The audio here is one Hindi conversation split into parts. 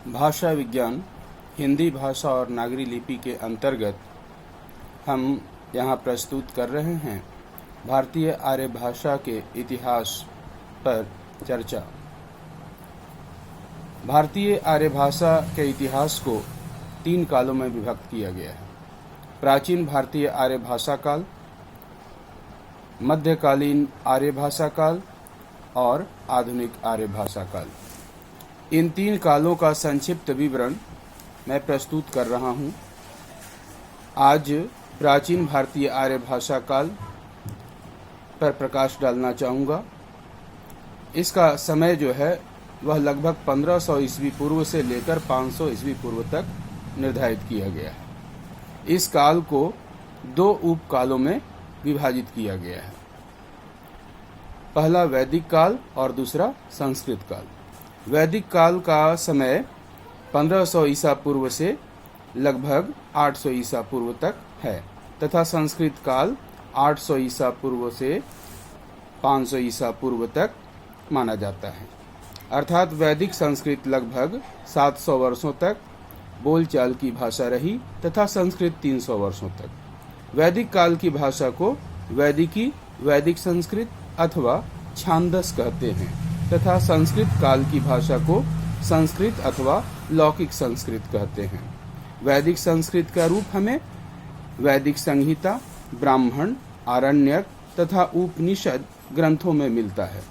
भाषा विज्ञान हिंदी भाषा और नागरी लिपि के अंतर्गत हम यहाँ प्रस्तुत कर रहे हैं भारतीय आर्य भाषा के इतिहास पर चर्चा। भारतीय आर्य भाषा के इतिहास को 3 कालों में विभक्त किया गया है। प्राचीन भारतीय आर्य भाषा काल, मध्यकालीन आर्य भाषा काल और आधुनिक आर्य भाषा काल। इन 3 कालों का संक्षिप्त विवरण मैं प्रस्तुत कर रहा हूं। आज प्राचीन भारतीय आर्य भाषा काल पर प्रकाश डालना चाहूँगा। इसका समय जो है वह लगभग 1500 ईस्वी पूर्व से लेकर 500 ईस्वी पूर्व तक निर्धारित किया गया है। इस काल को 2 उपकालों में विभाजित किया गया है। पहला वैदिक काल और दूसरा संस्कृत काल। वैदिक काल का समय 1500 ईसा पूर्व से लगभग 800 ईसा पूर्व तक है तथा संस्कृत काल 800 ईसा पूर्व से 500 ईसा पूर्व तक माना जाता है। अर्थात वैदिक संस्कृत लगभग 700 वर्षों तक बोलचाल की भाषा रही तथा संस्कृत 300 वर्षों तक। वैदिक काल की भाषा को वैदिकी, वैदिक संस्कृत अथवा छांदस कहते हैं तथा संस्कृत काल की भाषा को संस्कृत अथवा लौकिक संस्कृत कहते हैं। वैदिक संस्कृत का रूप हमें वैदिक संहिता, ब्राह्मण, आरण्यक तथा उपनिषद ग्रंथों में मिलता है,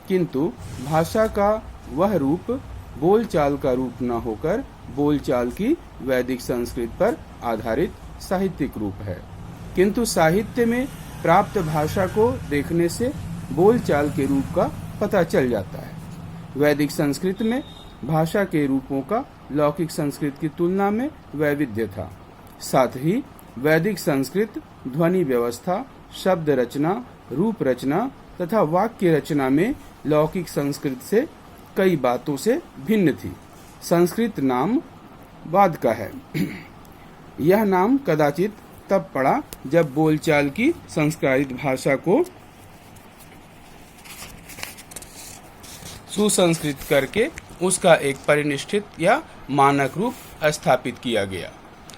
किंतु भाषा का वह रूप बोलचाल का रूप न होकर बोलचाल की वैदिक संस्कृत पर आधारित साहित्यिक रूप है। किंतु साहित्य में प्राप्त भाषा को देखने से बोलचाल के रूप का पता चल जाता है। वैदिक संस्कृत में भाषा के रूपों का लौकिक संस्कृत की तुलना में वैविध्य था। साथ ही वैदिक संस्कृत ध्वनि व्यवस्था, शब्द रचना, रूप रचना तथा वाक्य रचना में लौकिक संस्कृत से कई बातों से भिन्न थी। संस्कृत नाम बाद का है। यह नाम कदाचित तब पड़ा जब बोलचाल की संस्कृत भाषा को सुसंस्कृत करके उसका एक परिनिष्ठित या मानक रूप स्थापित किया गया।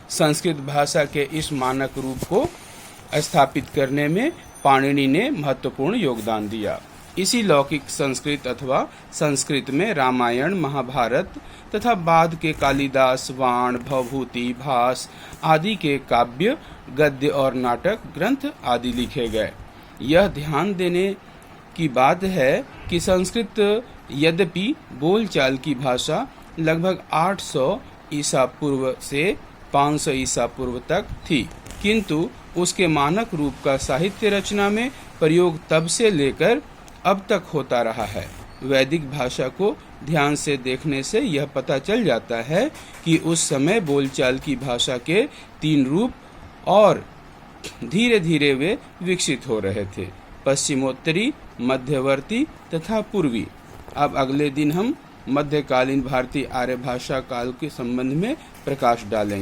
संस्कृत भाषा के इस मानक रूप को स्थापित करने में पाणिनि ने महत्वपूर्ण योगदान दिया। इसी लौकिक संस्कृत अथवा संस्कृत में रामायण, महाभारत तथा बाद के कालिदास, वाण, भवभूति, भास आदि के काव्य, गद्य और नाटक ग्रंथ आदि लिखे गए। यह ध्यान देने की बात है कि संस्कृत यद्यपि बोलचाल की भाषा लगभग 800 ईसा पूर्व से 500 ईसा पूर्व तक थी, किंतु उसके मानक रूप का साहित्य रचना में प्रयोग तब से लेकर अब तक होता रहा है। वैदिक भाषा को ध्यान से देखने से यह पता चल जाता है कि उस समय बोलचाल की भाषा के 3 रूप और धीरे धीरे वे विकसित हो रहे थे: पश्चिमोत्तरी, मध्यवर्ती तथा पूर्वी। अब अगले दिन हम मध्यकालीन भारतीय आर्य भाषा काल के संबंध में प्रकाश डालेंगे।